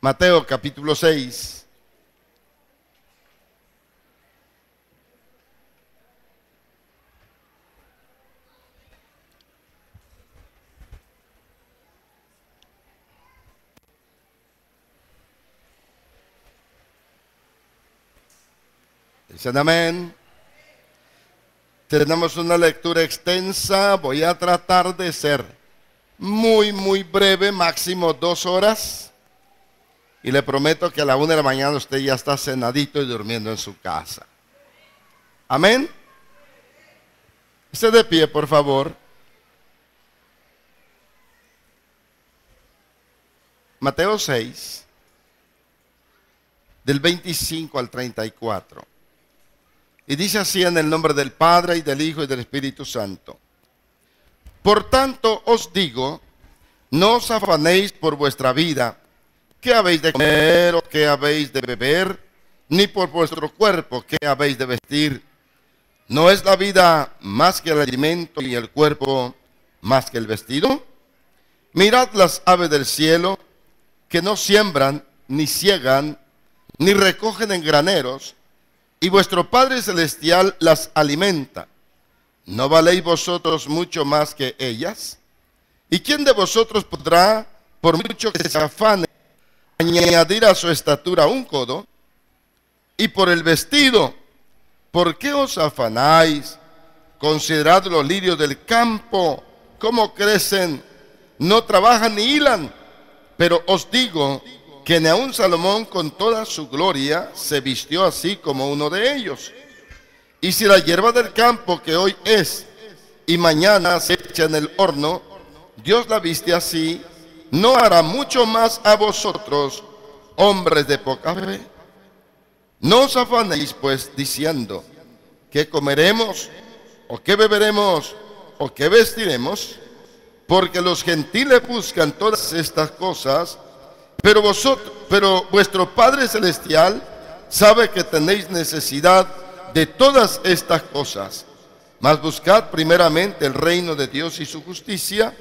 Mateo capítulo 6. Dicen amén. Tenemos una lectura extensa. Voy a tratar de ser muy breve, máximo 2 horas. Y le prometo que a la 1 de la mañana usted ya está cenadito y durmiendo en su casa. Amén. Esté de pie, por favor. Mateo 6, del 25 al 34. Y dice así en el nombre del Padre, y del Hijo, y del Espíritu Santo. Por tanto os digo, no os afanéis por vuestra vida, qué habéis de comer o qué habéis de beber, ni por vuestro cuerpo, qué habéis de vestir. ¿No es la vida más que el alimento y el cuerpo más que el vestido? Mirad las aves del cielo, que no siembran, ni siegan, ni recogen en graneros, y vuestro Padre Celestial las alimenta. ¿No valéis vosotros mucho más que ellas? ¿Y quién de vosotros podrá, por mucho que se afane, añadir a su estatura un codo? Y por el vestido, ¿por qué os afanáis? Considerad los lirios del campo, cómo crecen, no trabajan ni hilan. Pero os digo que ni aun Salomón con toda su gloria se vistió así como uno de ellos. Y si la hierba del campo, que hoy es y mañana se echa en el horno, Dios la viste así, ¿no hará mucho más a vosotros, hombres de poca fe? No os afanéis pues diciendo, ¿qué comeremos? ¿O qué beberemos? ¿O qué vestiremos? Porque los gentiles buscan todas estas cosas, pero vuestro Padre Celestial sabe que tenéis necesidad de todas estas cosas. Mas buscad primeramente el reino de Dios y su justicia,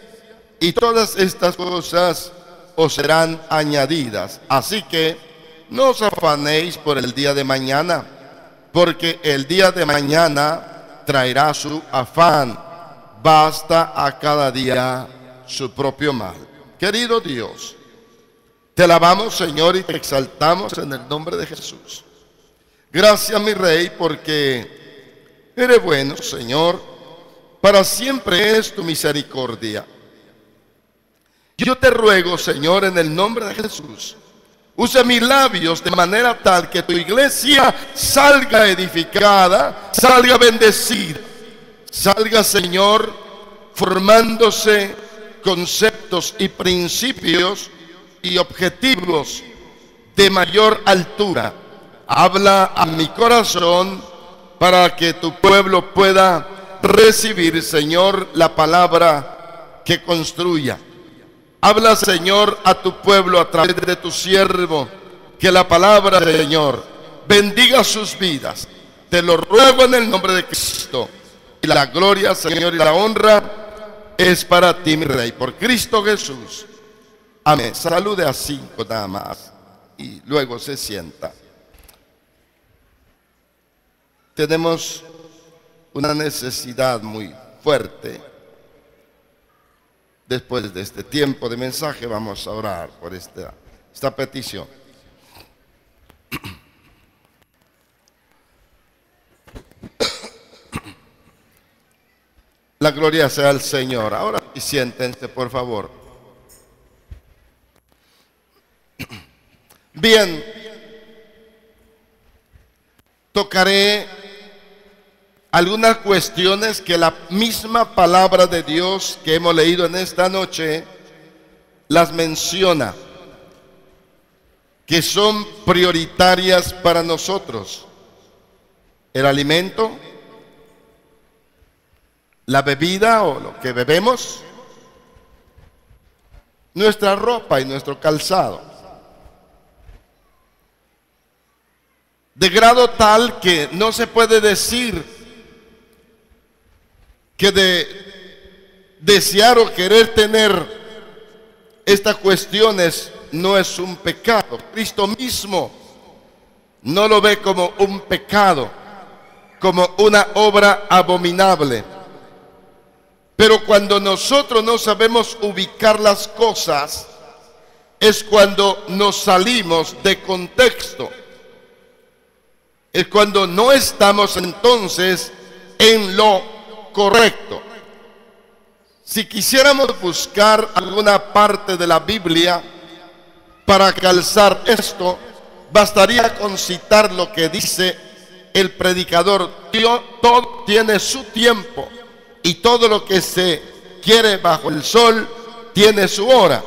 y todas estas cosas os serán añadidas. Así que no os afanéis por el día de mañana, porque el día de mañana traerá su afán. Basta a cada día su propio mal. Querido Dios, te alabamos, Señor, y te exaltamos en el nombre de Jesús. Gracias, mi Rey, porque eres bueno, Señor. Para siempre es tu misericordia. Yo te ruego, Señor, en el nombre de Jesús, usa mis labios de manera tal que tu iglesia salga edificada, salga bendecida, salga, Señor, formándose conceptos y principios y objetivos de mayor altura. Habla a mi corazón para que tu pueblo pueda recibir, Señor, la palabra que construya. Habla, Señor, a tu pueblo a través de tu siervo, que la palabra, Señor, bendiga sus vidas. Te lo ruego en el nombre de Cristo. Y la gloria, Señor, y la honra es para ti, mi Rey, por Cristo Jesús. Amén. Salude a 5 nada más y luego se sienta. Tenemos una necesidad muy fuerte. Después de este tiempo de mensaje vamos a orar por esta petición. La gloria sea al Señor. Ahora y siéntense, por favor. Bien, tocaré algunas cuestiones que la misma palabra de Dios que hemos leído en esta noche las menciona, que son prioritarias para nosotros. El alimento, la bebida o lo que bebemos, nuestra ropa y nuestro calzado. De grado tal que no se puede decir que de desear o querer tener estas cuestiones no es un pecado. Cristo mismo no lo ve como un pecado, como una obra abominable. Pero cuando nosotros no sabemos ubicar las cosas, es cuando nos salimos de contexto. Es cuando no estamos entonces en lo correcto. Si quisiéramos buscar alguna parte de la Biblia para calzar esto, bastaría con citar lo que dice el predicador: Dios, todo tiene su tiempo, y todo lo que se quiere bajo el sol tiene su hora.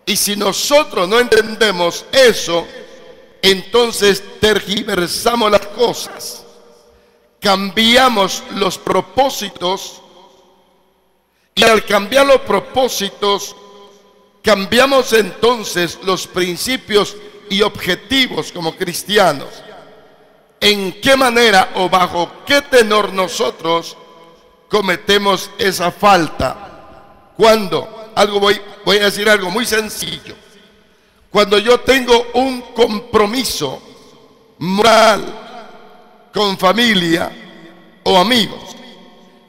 Y si nosotros no entendemos eso, entonces tergiversamos las cosas, cambiamos los propósitos, y al cambiar los propósitos, cambiamos entonces los principios y objetivos como cristianos. ¿En qué manera o bajo qué tenor nosotros cometemos esa falta? Cuando, voy a decir algo muy sencillo. Cuando yo tengo un compromiso moral con familia o amigos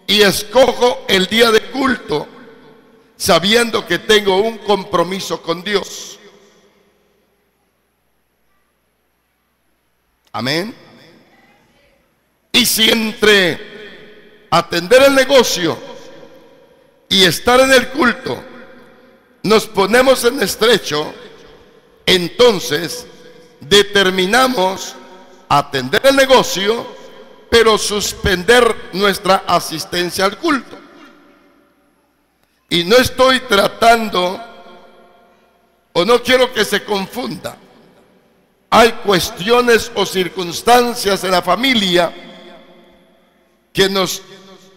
y escojo el día de culto sabiendo que tengo un compromiso con Dios. Amén. Y si entre atender el negocio y estar en el culto nos ponemos en estrecho, entonces determinamos atender el negocio, pero suspender nuestra asistencia al culto. Y no estoy tratando, o no quiero que se confunda. Hay cuestiones o circunstancias en la familia que nos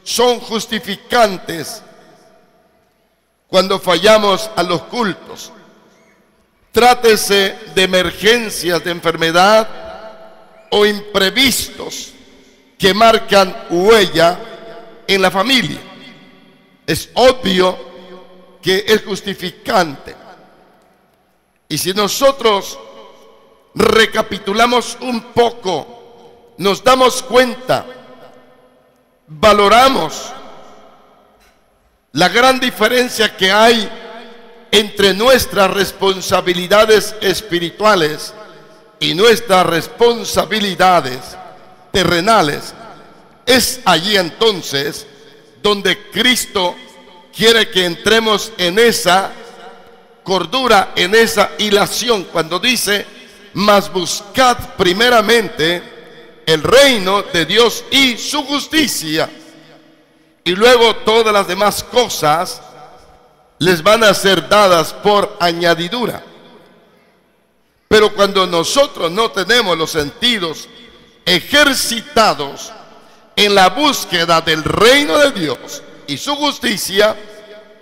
son justificantes cuando fallamos a los cultos. Trátese de emergencias de enfermedad o imprevistos que marcan huella en la familia. Es obvio que es justificante. Y si nosotros recapitulamos un poco, nos damos cuenta, valoramos la gran diferencia que hay entre nuestras responsabilidades espirituales y nuestras responsabilidades terrenales. Es allí entonces donde Cristo quiere que entremos en esa cordura, en esa hilación, cuando dice: mas buscad primeramente el reino de Dios y su justicia, y luego todas las demás cosas les van a ser dadas por añadidura. Pero cuando nosotros no tenemos los sentidos ejercitados en la búsqueda del reino de Dios y su justicia,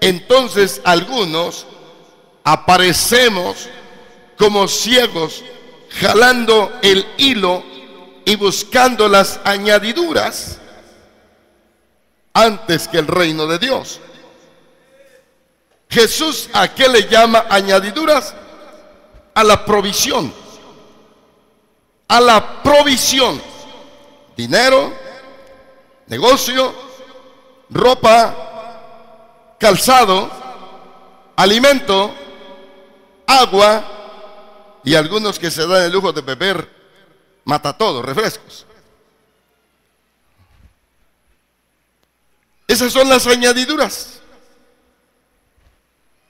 entonces algunos aparecemos como ciegos, jalando el hilo y buscando las añadiduras antes que el reino de Dios. Jesús, ¿a qué le llama añadiduras? A la provisión. A la provisión. Dinero, negocio, ropa, calzado, alimento, agua, y algunos que se dan el lujo de beber mata todo, refrescos. Esas son las añadiduras.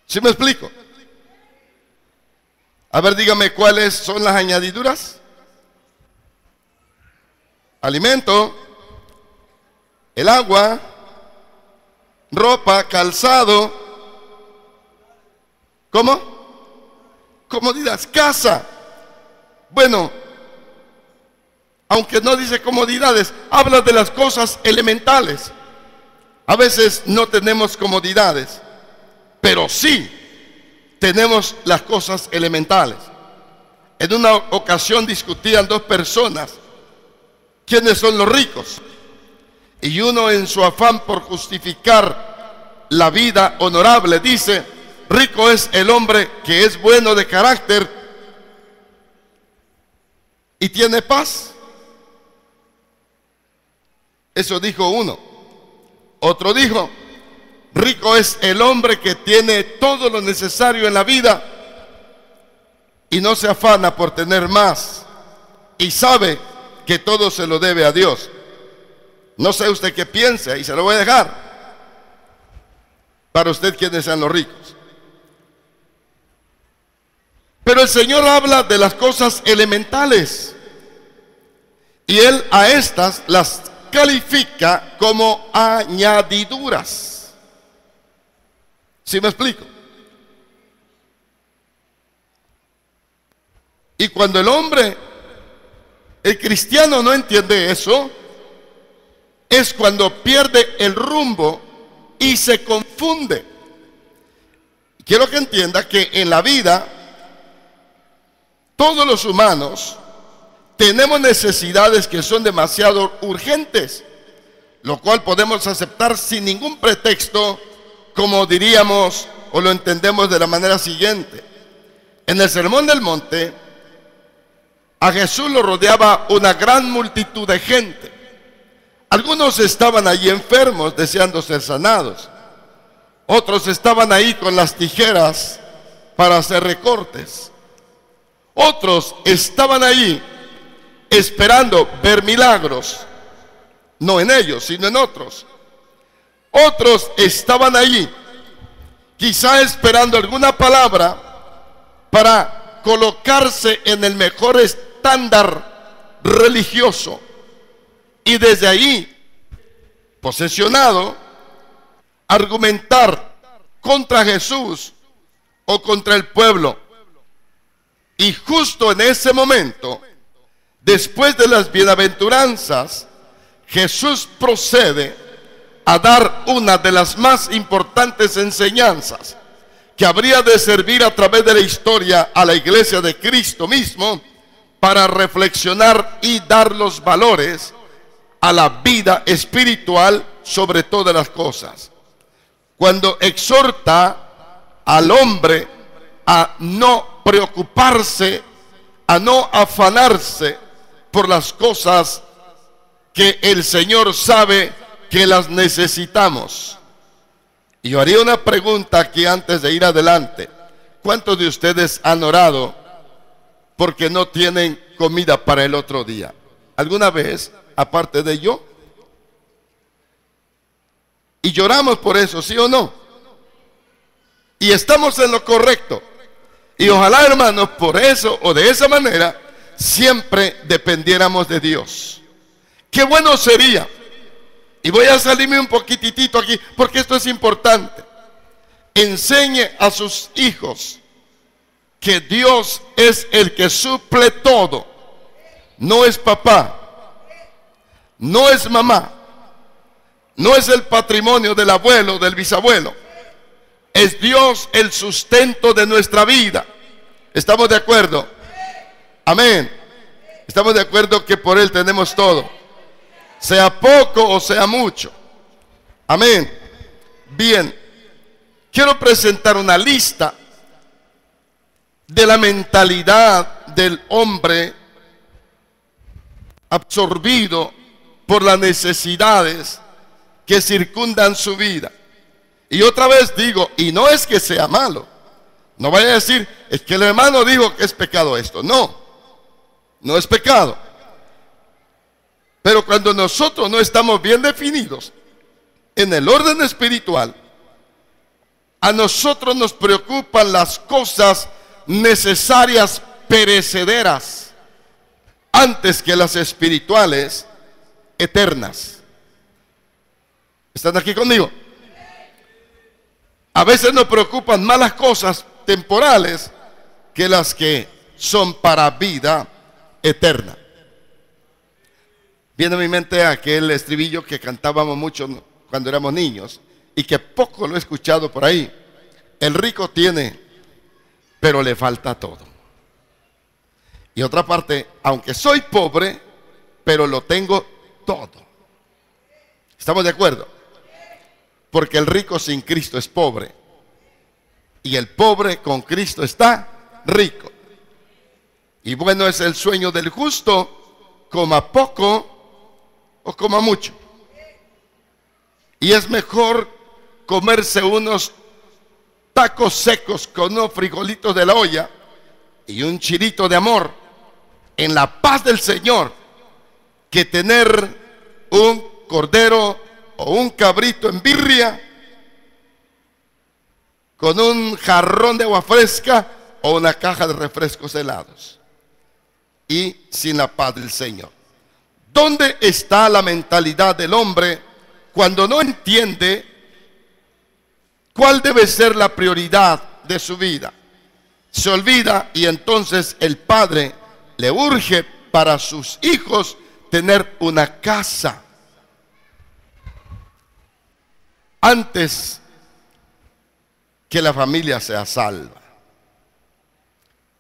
¿Sí me explico? A ver, dígame cuáles son las añadiduras. Alimento, el agua, ropa, calzado. ¿Cómo? Comodidad, casa. Bueno, aunque no dice comodidades, habla de las cosas elementales. A veces no tenemos comodidades, pero sí tenemos las cosas elementales. En una ocasión discutían dos personas quiénes son los ricos, y uno, en su afán por justificar la vida honorable, dice: rico es el hombre que es bueno de carácter y tiene paz. Eso dijo uno. Otro dijo, rico es el hombre que tiene todo lo necesario en la vida y no se afana por tener más y sabe que todo se lo debe a Dios. No sé usted qué piensa y se lo voy a dejar. Para usted, ¿quiénes sean los ricos? Pero el Señor habla de las cosas elementales y Él a estas las califica como añadiduras. ¿Sí me explico? Y cuando el cristiano no entiende eso, es cuando pierde el rumbo y se confunde. Quiero que entienda que en la vida todos los humanos tenemos necesidades que son demasiado urgentes, lo cual podemos aceptar sin ningún pretexto, como diríamos o lo entendemos de la manera siguiente. En el Sermón del Monte, a Jesús lo rodeaba una gran multitud de gente. Algunos estaban allí enfermos, deseando ser sanados. Otros estaban ahí con las tijeras para hacer recortes. Otros estaban allí esperando ver milagros, no en ellos, sino en otros. Otros estaban allí, quizá esperando alguna palabra para colocarse en el mejor estándar religioso y desde ahí, posesionado, argumentar contra Jesús o contra el pueblo. Y justo en ese momento, después de las bienaventuranzas, Jesús procede a dar una de las más importantes enseñanzas que habría de servir a través de la historia a la iglesia de Cristo mismo para reflexionar y dar los valores a la vida espiritual sobre todas las cosas. Cuando exhorta al hombre a no preocuparse, a no afanarse por las cosas que el Señor sabe que las necesitamos. Y yo haría una pregunta aquí antes de ir adelante. ¿Cuántos de ustedes han orado porque no tienen comida para el otro día? ¿Alguna vez, aparte de yo? Y lloramos por eso, ¿sí o no? Y estamos en lo correcto. Y ojalá, hermanos, por eso o de esa manera siempre dependiéramos de Dios. Qué bueno sería. Y voy a salirme un poquitito aquí porque esto es importante. Enseñe a sus hijos que Dios es el que suple todo. No es papá, no es mamá, no es el patrimonio del abuelo, del bisabuelo. Es Dios el sustento de nuestra vida. ¿Estamos de acuerdo? Amén. Estamos de acuerdo que por Él tenemos todo, sea poco o sea mucho. Amén. Bien, quiero presentar una lista de la mentalidad del hombre absorbido por las necesidades que circundan su vida. Y otra vez digo, y no es que sea malo. No vaya a decir, es que el hermano dijo que es pecado esto. No, no es pecado. Pero cuando nosotros no estamos bien definidos en el orden espiritual, a nosotros nos preocupan las cosas necesarias perecederas antes que las espirituales eternas. ¿Están aquí conmigo? A veces nos preocupan más las cosas temporales que las que son para vida eterna. Viene a mi mente aquel estribillo que cantábamos mucho cuando éramos niños y que poco lo he escuchado por ahí. El rico tiene, pero le falta todo. Y otra parte, aunque soy pobre, pero lo tengo todo. ¿Estamos de acuerdo? Porque el rico sin Cristo es pobre y el pobre con Cristo está rico. Y bueno es el sueño del justo, coma poco o coma mucho. Y es mejor comerse unos tacos secos con unos frijolitos de la olla y un chilito de amor en la paz del Señor, que tener un cordero o un cabrito en birria con un jarrón de agua fresca o una caja de refrescos helados y sin la paz del Señor. ¿Dónde está la mentalidad del hombre cuando no entiende cuál debe ser la prioridad de su vida? Se olvida, y entonces el padre le urge para sus hijos tener una casa antes que la familia sea salva.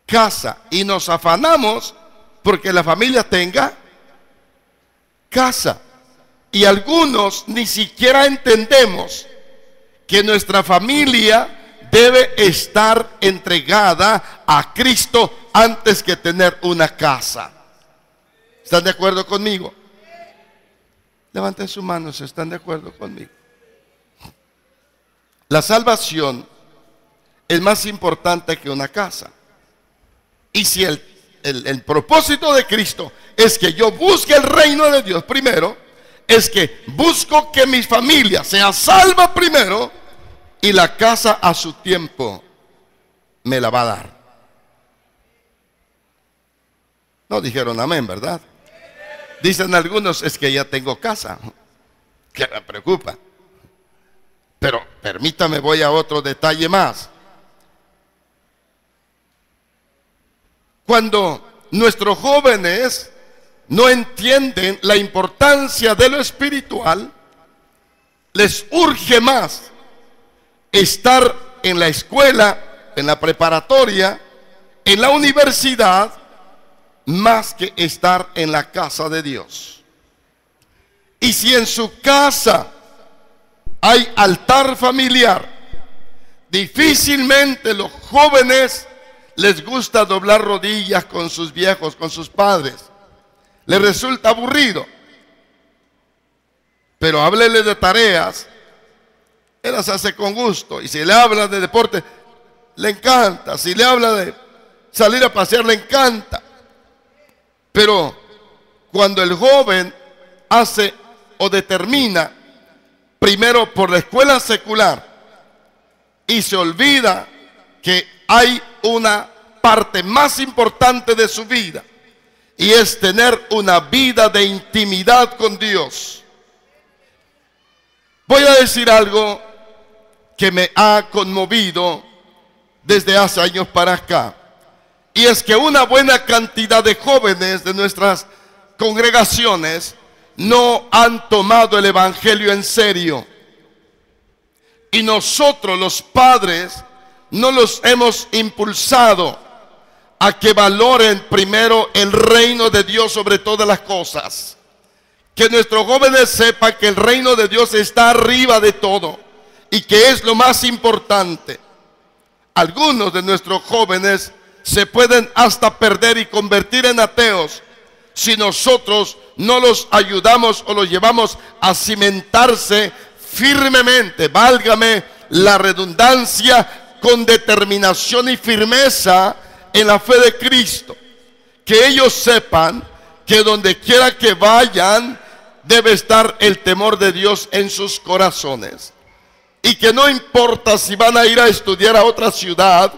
Casa, y nos afanamos porque la familia tenga casa. Y algunos ni siquiera entendemos que nuestra familia debe estar entregada a Cristo antes que tener una casa. ¿Están de acuerdo conmigo? Levanten sus manos, ¿están de acuerdo conmigo? La salvación es más importante que una casa. Y si el propósito de Cristo es que yo busque el reino de Dios primero, es que busco que mi familia sea salva primero, y la casa a su tiempo me la va a dar. No dijeron amén, ¿verdad? Dicen algunos, es que ya tengo casa. Que me preocupa. Pero permítame, voy a otro detalle más. Cuando nuestros jóvenes no entienden la importancia de lo espiritual, les urge más estar en la escuela, en la preparatoria, en la universidad, más que estar en la casa de Dios. Y si en su casa hay altar familiar, difícilmente los jóvenes les gusta doblar rodillas con sus viejos, con sus padres. Les resulta aburrido. Pero háblele de tareas, él las hace con gusto. Y si le habla de deporte, le encanta. Si le habla de salir a pasear, le encanta. Pero cuando el joven hace o determina primero por la escuela secular y se olvida que hay una parte más importante de su vida, y es tener una vida de intimidad con Dios. Voy a decir algo que me ha conmovido desde hace años para acá, y es que una buena cantidad de jóvenes de nuestras congregaciones no han tomado el evangelio en serio, y nosotros los padres no los hemos impulsado a que valoren primero el reino de Dios sobre todas las cosas. Que nuestros jóvenes sepan que el reino de Dios está arriba de todo y que es lo más importante. Algunos de nuestros jóvenes se pueden hasta perder y convertir en ateos si nosotros no los ayudamos o los llevamos a cimentarse firmemente, válgame la redundancia, con determinación y firmeza en la fe de Cristo. Que ellos sepan que donde quiera que vayan debe estar el temor de Dios en sus corazones, y que no importa si van a ir a estudiar a otra ciudad,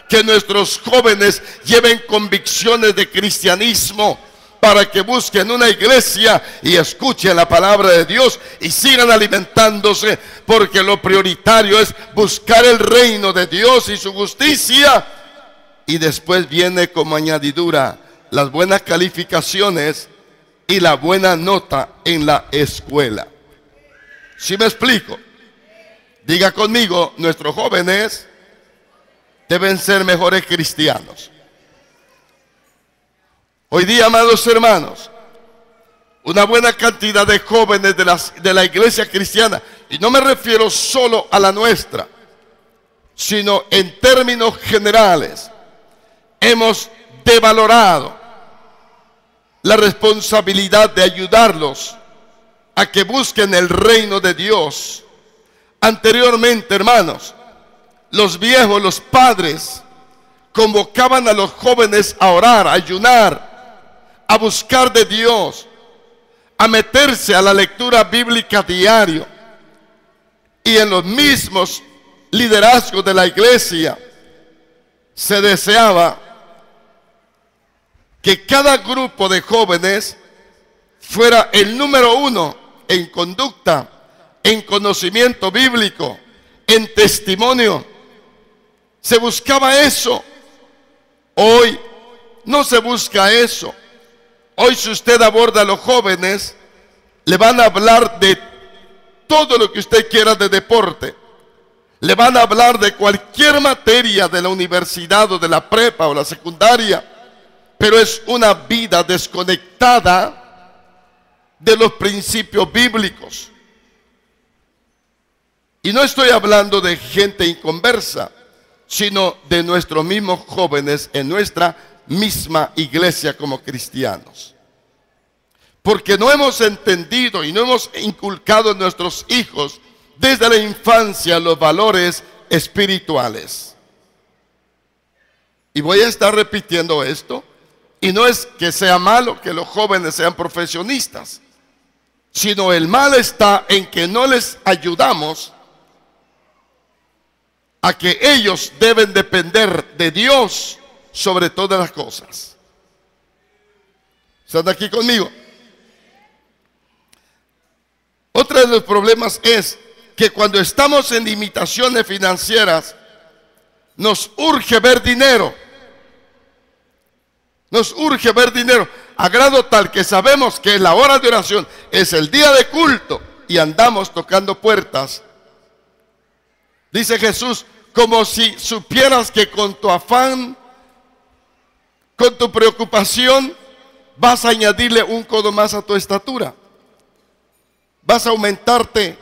que nuestros jóvenes lleven convicciones de cristianismo para que busquen una iglesia y escuchen la palabra de Dios y sigan alimentándose, porque lo prioritario es buscar el reino de Dios y su justicia. Y después viene como añadidura las buenas calificaciones y la buena nota en la escuela. ¿Sí me explico? Diga conmigo, nuestros jóvenes deben ser mejores cristianos. Hoy día, amados hermanos, una buena cantidad de jóvenes de la iglesia cristiana, y no me refiero solo a la nuestra, sino en términos generales hemos devalorado la responsabilidad de ayudarlos a que busquen el reino de Dios. Anteriormente, hermanos, los viejos, los padres, convocaban a los jóvenes a orar, a ayunar, a buscar de Dios, a meterse a la lectura bíblica diario. Y en los mismos liderazgos de la iglesia se deseaba que cada grupo de jóvenes fuera el número uno en conducta, en conocimiento bíblico, en testimonio. Se buscaba eso. Hoy no se busca eso. Hoy, si usted aborda a los jóvenes, le van a hablar de todo lo que usted quiera de deporte. Le van a hablar de cualquier materia de la universidad o de la prepa o la secundaria. Pero es una vida desconectada de los principios bíblicos. Y no estoy hablando de gente inconversa, sino de nuestros mismos jóvenes en nuestra misma iglesia como cristianos. Porque no hemos entendido y no hemos inculcado en nuestros hijos desde la infancia los valores espirituales. Y voy a estar repitiendo esto, y no es que sea malo que los jóvenes sean profesionistas, sino el mal está en que no les ayudamos a que ellos deben depender de Dios sobre todas las cosas. ¿Están aquí conmigo? Otro de los problemas es que cuando estamos en limitaciones financieras, nos urge ver dinero. Nos urge ver dinero, a grado tal que sabemos que la hora de oración es el día de culto y andamos tocando puertas. Dice Jesús, como si supieras que con tu afán, con tu preocupación, vas a añadirle un codo más a tu estatura. Vas a aumentarte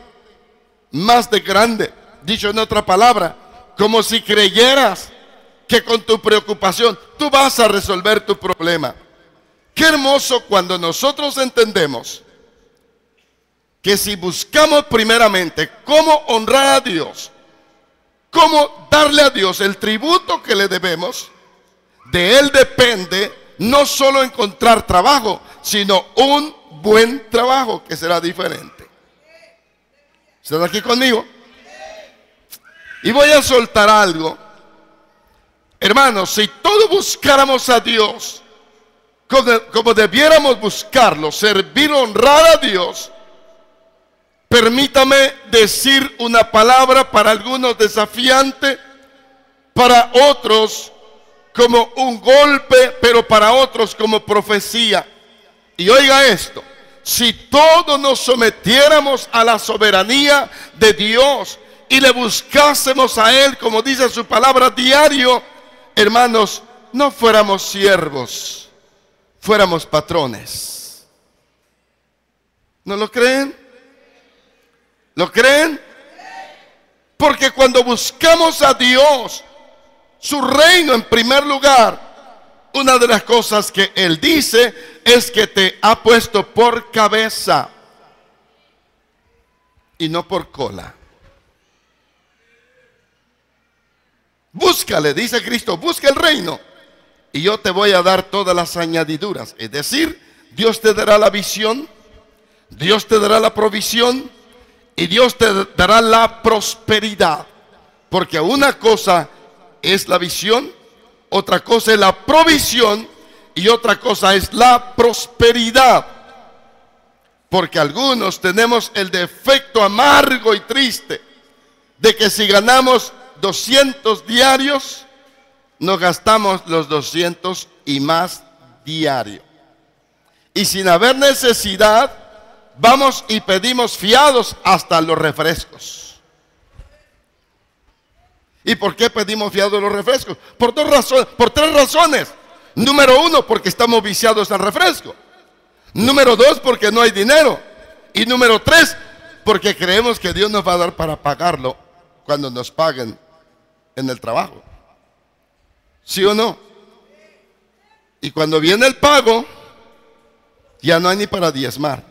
más de grande. Dicho en otra palabra, como si creyeras que con tu preocupación tú vas a resolver tu problema. Qué hermoso cuando nosotros entendemos que si buscamos primeramente cómo honrar a Dios, cómo darle a Dios el tributo que le debemos, de Él depende no solo encontrar trabajo, sino un buen trabajo que será diferente. ¿Están aquí conmigo? Y voy a soltar algo. Hermanos, si todos buscáramos a Dios como debiéramos buscarlo, servir, honrar a Dios, permítame decir una palabra para algunos desafiante, para otros como un golpe, pero para otros como profecía. Y oiga esto, si todos nos sometiéramos a la soberanía de Dios y le buscásemos a Él, como dice su palabra, diario, hermanos, no fuéramos siervos, fuéramos patrones. ¿No lo creen? ¿Lo creen? Porque cuando buscamos a Dios, su reino en primer lugar, una de las cosas que Él dice es que te ha puesto por cabeza y no por cola. Búscale, dice Cristo, busca el reino y yo te voy a dar todas las añadiduras. Es decir, Dios te dará la visión, Dios te dará la provisión y Dios te dará la prosperidad. Porque una cosa es la visión, otra cosa es la provisión y otra cosa es la prosperidad. Porque algunos tenemos el defecto amargo y triste de que si ganamos 200 diarios, nos gastamos los 200 y más diario. Y sin haber necesidad, vamos y pedimos fiados hasta los refrescos. ¿Y por qué pedimos fiados los refrescos? Por tres razones. Número uno, porque estamos viciados al refresco. Número dos, porque no hay dinero. Y número tres, porque creemos que Dios nos va a dar para pagarlo cuando nos paguen en el trabajo. ¿Sí o no? Y cuando viene el pago, ya no hay ni para diezmar.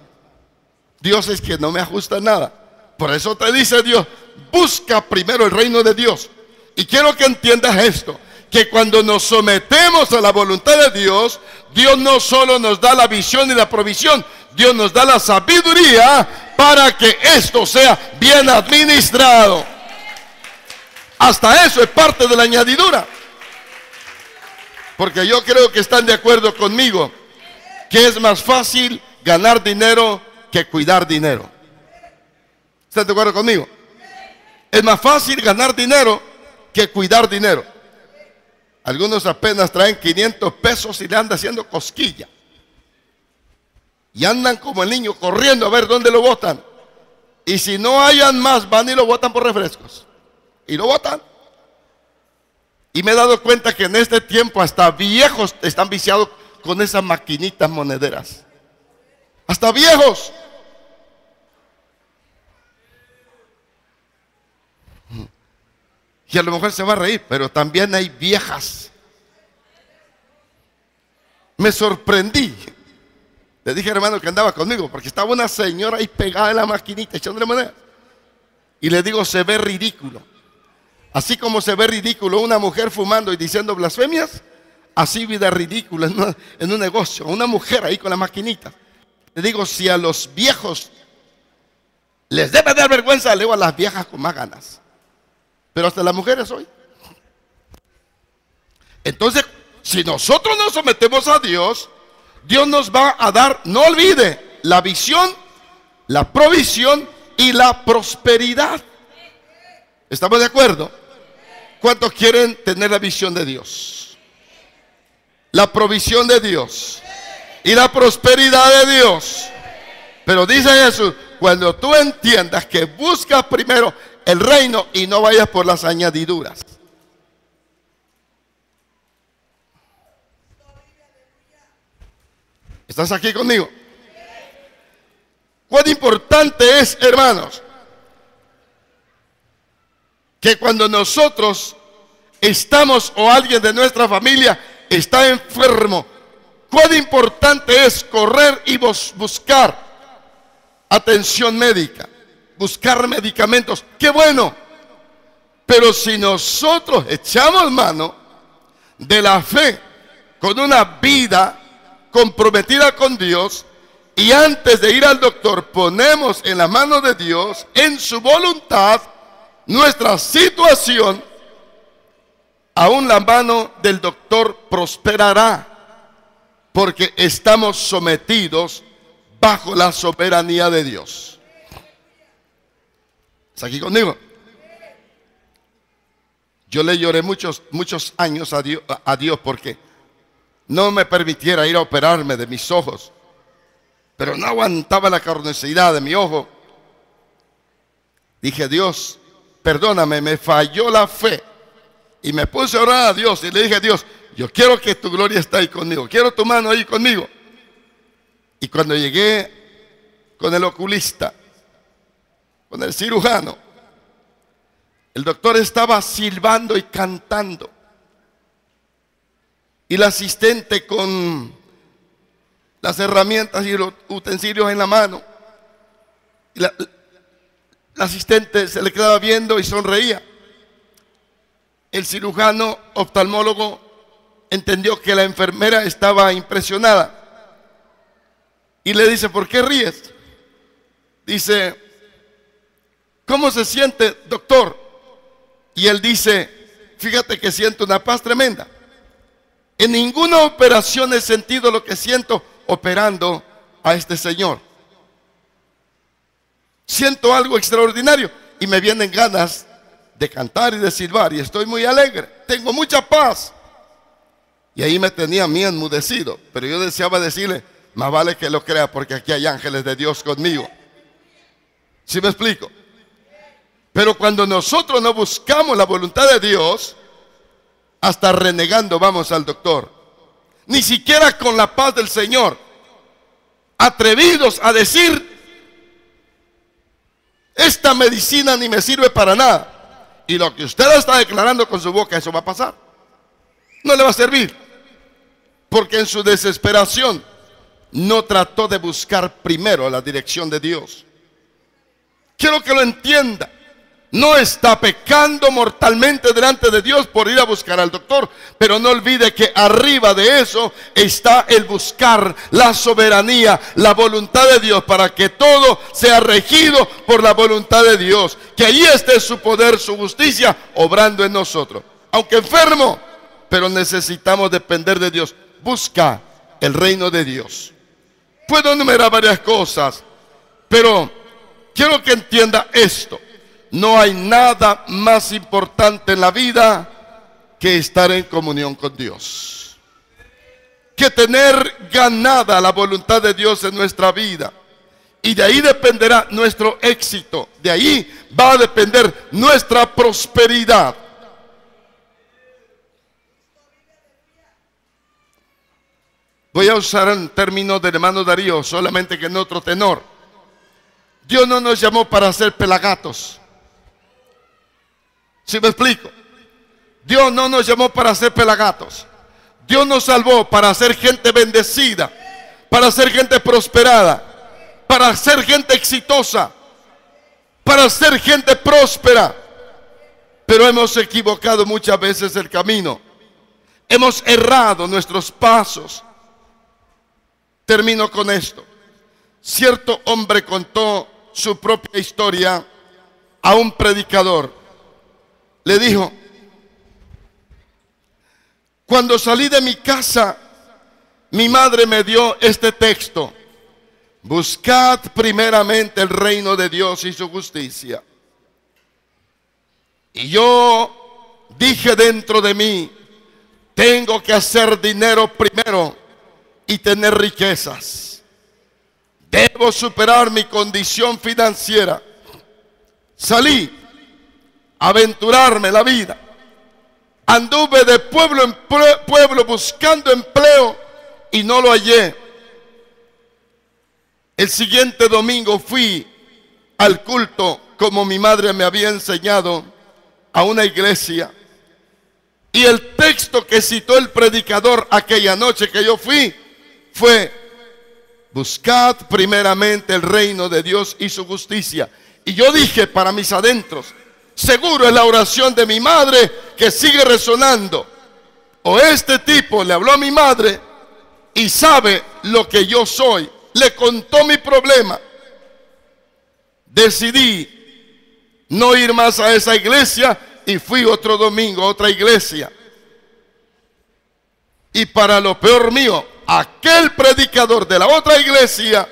Dios es que no me ajusta nada. Por eso te dice Dios, busca primero el reino de Dios. Y quiero que entiendas esto, que cuando nos sometemos a la voluntad de Dios, Dios no solo nos da la visión y la provisión, Dios nos da la sabiduría para que esto sea bien administrado. Hasta eso es parte de la añadidura. Porque yo creo que están de acuerdo conmigo que es más fácil ganar dinero que cuidar dinero. ¿Están de acuerdo conmigo? Es más fácil ganar dinero que cuidar dinero. Algunos apenas traen 500 pesos y le andan haciendo cosquilla. Y andan como el niño corriendo a ver dónde lo botan. Y si no hayan más, van y lo botan por refrescos. Y lo botan. Y me he dado cuenta que en este tiempo hasta viejos están viciados con esas maquinitas monederas. Hasta viejos. Y a lo mejor se va a reír, pero también hay viejas. Me sorprendí. Le dije, hermano, que andaba conmigo, porque estaba una señora ahí pegada en la maquinita echándole monedas. Y le digo, se ve ridículo. Así como se ve ridículo una mujer fumando y diciendo blasfemias, así vida ridícula en un negocio, una mujer ahí con la maquinita. Le digo, si a los viejos les debe dar vergüenza, le digo a las viejas con más ganas. Pero hasta las mujeres hoy. Entonces, si nosotros nos sometemos a Dios, Dios nos va a dar, no olvide, la visión, la provisión y la prosperidad. ¿Estamos de acuerdo? ¿Cuántos quieren tener la visión de Dios? La provisión de Dios y la prosperidad de Dios. Pero dice Jesús, cuando tú entiendas que buscas primero el reino y no vayas por las añadiduras. ¿Estás aquí conmigo? Cuán importante es, hermanos, que cuando nosotros estamos o alguien de nuestra familia está enfermo, cuán importante es correr y buscar atención médica, buscar medicamentos. ¡Qué bueno! Pero si nosotros echamos mano de la fe con una vida comprometida con Dios y antes de ir al doctor ponemos en la mano de Dios, en su voluntad, nuestra situación, aún la mano del doctor prosperará, porque estamos sometidos bajo la soberanía de Dios. ¿Está aquí conmigo? Yo le lloré muchos años a Dios porque no me permitiera ir a operarme de mis ojos, pero no aguantaba la carnosidad de mi ojo. Dije, Dios, perdóname, me falló la fe. Y me puse a orar a Dios y le dije a Dios, yo quiero que tu gloria esté ahí conmigo, quiero tu mano ahí conmigo. Y cuando llegué con el oculista, con el cirujano, el doctor estaba silbando y cantando. Y el asistente con las herramientas y los utensilios en la mano. Y la asistente se le quedaba viendo y sonreía. El cirujano oftalmólogo entendió que la enfermera estaba impresionada. Y le dice, ¿por qué ríes? Dice, ¿cómo se siente, doctor? Y él dice, fíjate que siento una paz tremenda. En ninguna operación he sentido lo que siento operando a este señor. Siento algo extraordinario y me vienen ganas de cantar y de silbar y estoy muy alegre. Tengo mucha paz. Y ahí me tenía a mí enmudecido, pero yo deseaba decirle, más vale que lo crea porque aquí hay ángeles de Dios conmigo. ¿Sí me explico? Pero cuando nosotros no buscamos la voluntad de Dios, hasta renegando vamos al doctor. Ni siquiera con la paz del Señor. Atrevidos a decir, esta medicina ni me sirve para nada. Y lo que usted está declarando con su boca, eso va a pasar. No le va a servir. Porque en su desesperación no trató de buscar primero la dirección de Dios. Quiero que lo entienda. No está pecando mortalmente delante de Dios por ir a buscar al doctor, pero no olvide que arriba de eso está el buscar la soberanía, la voluntad de Dios, para que todo sea regido por la voluntad de Dios. Que allí esté su poder, su justicia, obrando en nosotros. Aunque enfermo, pero necesitamos depender de Dios. Busca el reino de Dios. Puedo enumerar varias cosas, pero quiero que entienda esto. No hay nada más importante en la vida que estar en comunión con Dios, que tener ganada la voluntad de Dios en nuestra vida. Y de ahí dependerá nuestro éxito. De ahí va a depender nuestra prosperidad. Voy a usar el término del hermano Darío, solamente que en otro tenor. Dios no nos llamó para ser pelagatos. ¿Sí me explico? Dios no nos llamó para ser pelagatos. Dios nos salvó para ser gente bendecida, para ser gente prosperada, para ser gente exitosa, para ser gente próspera. Pero hemos equivocado muchas veces el camino. Hemos errado nuestros pasos. Termino con esto. Cierto hombre contó su propia historia a un predicador. Le dijo: cuando salí de mi casa, mi madre me dio este texto: buscad primeramente el reino de Dios y su justicia. Y yo dije dentro de mí: tengo que hacer dinero primero y tener riquezas. Debo superar mi condición financiera. Salí a aventurarme la vida. Anduve de pueblo en pueblo buscando empleo y no lo hallé. El siguiente domingo fui al culto, como mi madre me había enseñado, a una iglesia. Y el texto que citó el predicador aquella noche que yo fui fue: buscad primeramente el reino de Dios y su justicia. Y yo dije para mis adentros: seguro es la oración de mi madre que sigue resonando. O este tipo le habló a mi madre y sabe lo que yo soy. Le contó mi problema. Decidí no ir más a esa iglesia y fui otro domingo a otra iglesia. Y para lo peor mío, aquel predicador de la otra iglesia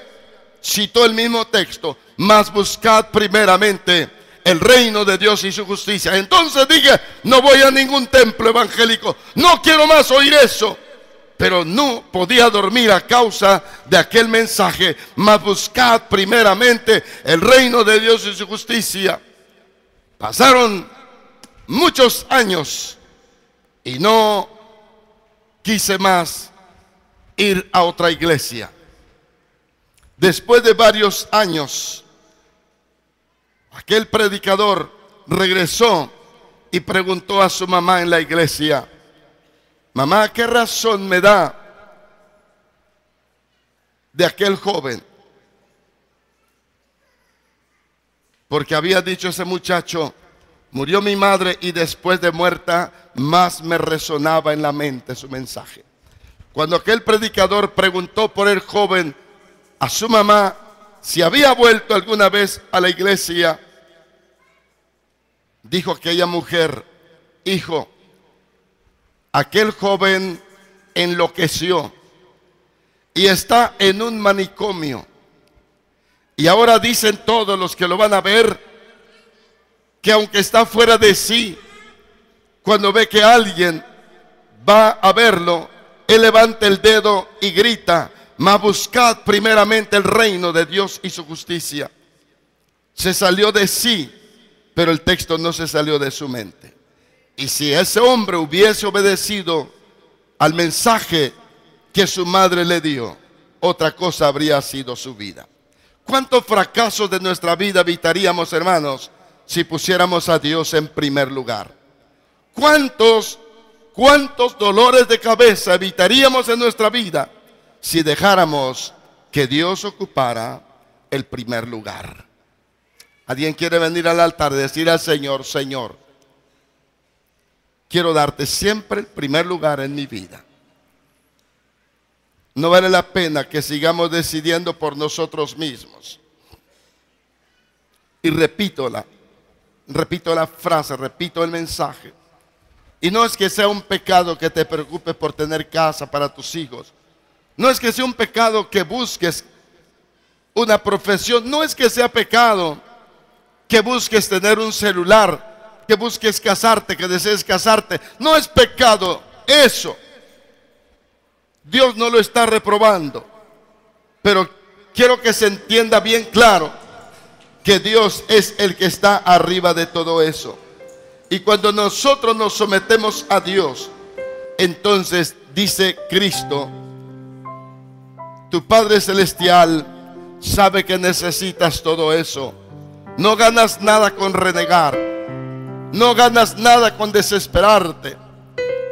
citó el mismo texto: mas buscad primeramente el reino de Dios y su justicia. Entonces dije: no voy a ningún templo evangélico, no quiero más oír eso. Pero no podía dormir a causa de aquel mensaje: mas buscad primeramente el reino de Dios y su justicia. Pasaron muchos años y no quise más ir a otra iglesia. Después de varios años, aquel predicador regresó y preguntó a su mamá en la iglesia: mamá, ¿qué razón me da de aquel joven? Porque había dicho ese muchacho: murió mi madre y después de muerta más me resonaba en la mente su mensaje. Cuando aquel predicador preguntó por el joven a su mamá si había vuelto alguna vez a la iglesia, dijo aquella mujer: hijo, aquel joven enloqueció y está en un manicomio. Y ahora dicen todos los que lo van a ver que aunque está fuera de sí, cuando ve que alguien va a verlo, él levanta el dedo y grita: mas buscad primeramente el reino de Dios y su justicia. Se salió de sí, pero el texto no se salió de su mente. Y si ese hombre hubiese obedecido al mensaje que su madre le dio, otra cosa habría sido su vida. ¿Cuántos fracasos de nuestra vida evitaríamos, hermanos, si pusiéramos a Dios en primer lugar? ¿Cuántos dolores de cabeza evitaríamos en nuestra vida si dejáramos que Dios ocupara el primer lugar? ¿Alguien quiere venir al altar y decir al Señor: Señor, quiero darte siempre el primer lugar en mi vida? No vale la pena que sigamos decidiendo por nosotros mismos. Y repito la frase, repito el mensaje. Y no es que sea un pecado que te preocupes por tener casa para tus hijos. No es que sea un pecado que busques una profesión. No es que sea pecado que busques tener un celular, que busques casarte, que desees casarte. No es pecado eso. Dios no lo está reprobando. Pero quiero que se entienda bien claro que Dios es el que está arriba de todo eso. Y cuando nosotros nos sometemos a Dios, entonces dice Cristo: tu Padre Celestial sabe que necesitas todo eso. No ganas nada con renegar. No ganas nada con desesperarte.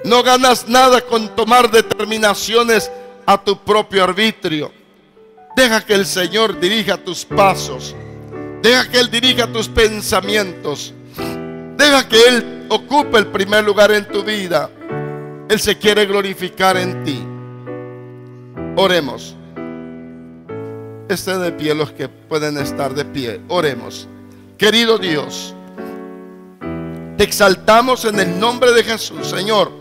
No ganas nada con tomar determinaciones a tu propio arbitrio. Deja que el Señor dirija tus pasos. Deja que Él dirija tus pensamientos. Deja que Él ocupe el primer lugar en tu vida. Él se quiere glorificar en ti. Oremos. Estén de pie los que pueden estar de pie. Oremos. Querido Dios, te exaltamos en el nombre de Jesús, Señor.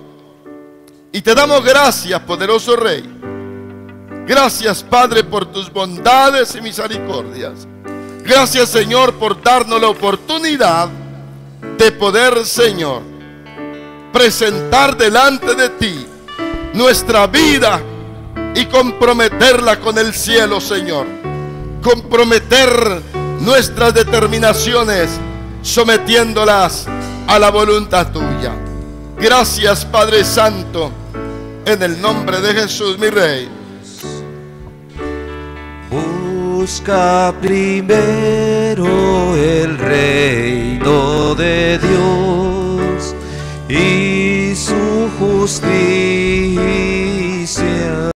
Y te damos gracias, poderoso Rey. Gracias, Padre, por tus bondades y misericordias. Gracias, Señor, por darnos la oportunidad de poder, Señor, presentar delante de ti nuestra vida y comprometerla con el cielo, Señor. Comprometer nuestras determinaciones, sometiéndolas a la voluntad tuya. Gracias, Padre Santo, en el nombre de Jesús, mi Rey. Busca primero el reino de Dios y su justicia,